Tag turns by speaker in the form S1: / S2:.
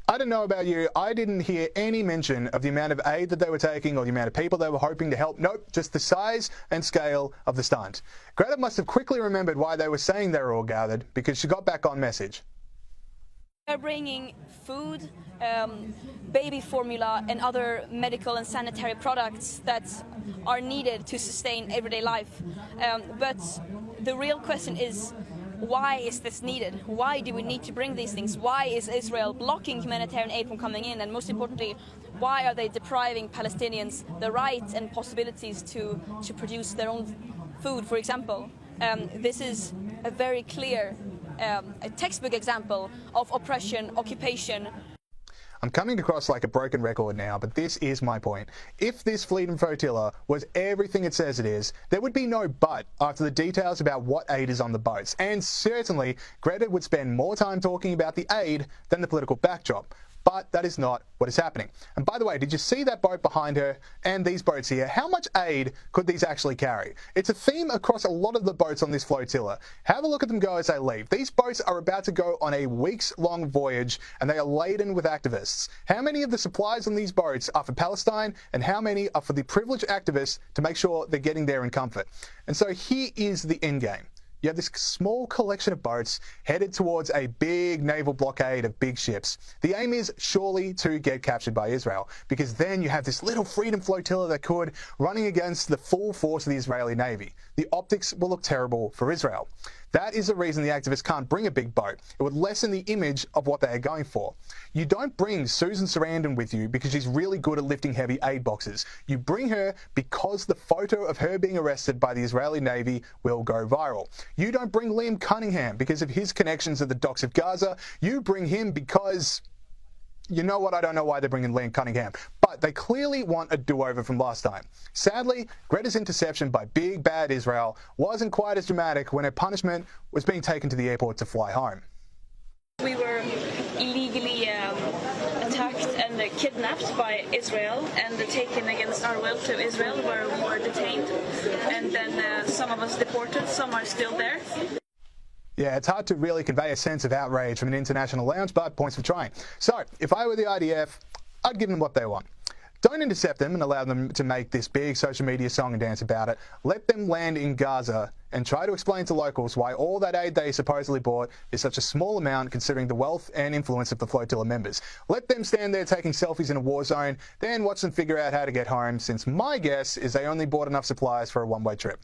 S1: I don't know about you, I didn't hear any mention of the amount of aid that they were taking or the amount of people they were hoping to help. Nope, just the size and scale of the stunt. Greta must have quickly remembered why they were saying they were all gathered, because she got back on message.
S2: They're bringing food, baby formula and other medical and sanitary products that are needed to sustain everyday life. But the real question is, why is this needed? Why do we need to bring these things? Why is Israel blocking humanitarian aid from coming in? And most importantly, why are they depriving Palestinians the rights and possibilities to produce their own food, for example? This is a very clear, a textbook example of oppression, occupation.
S1: I'm coming across like a broken record now, but this is my point. If this fleet and flotilla was everything it says it is, there would be no but after the details about what aid is on the boats. And certainly, Greta would spend more time talking about the aid than the political backdrop. But that is not what is happening. And by the way, did you see that boat behind her and these boats here? How much aid could these actually carry? It's a theme across a lot of the boats on this flotilla. Have a look at them go as they leave. These boats are about to go on a weeks-long voyage and they are laden with activists. How many of the supplies on these boats are for Palestine and how many are for the privileged activists to make sure they're getting there in comfort? And so here is the end game. You have this small collection of boats headed towards a big naval blockade of big ships. The aim is surely to get captured by Israel, because then you have this little freedom flotilla that could running against the full force of the Israeli Navy. The optics will look terrible for Israel. That is the reason the activists can't bring a big boat. It would lessen the image of what they are going for. You don't bring Susan Sarandon with you because she's really good at lifting heavy aid boxes. You bring her because the photo of her being arrested by the Israeli Navy will go viral. You don't bring Liam Cunningham because of his connections at the docks of Gaza. You bring him because... you know what, I don't know why they're bringing Liam Cunningham, but they clearly want a do-over from last time. Sadly, Greta's interception by big bad Israel wasn't quite as dramatic when her punishment was being taken to the airport to fly home.
S2: We were illegally attacked and kidnapped by Israel and taken against our will to Israel, where we were detained, and then some of us deported, some are still there.
S1: Yeah, it's hard to really convey a sense of outrage from an international lounge, but points for trying. So, if I were the IDF, I'd give them what they want. Don't intercept them and allow them to make this big social media song and dance about it. Let them land in Gaza and try to explain to locals why all that aid they supposedly bought is such a small amount considering the wealth and influence of the flotilla members. Let them stand there taking selfies in a war zone, then watch them figure out how to get home, since my guess is they only bought enough supplies for a one-way trip.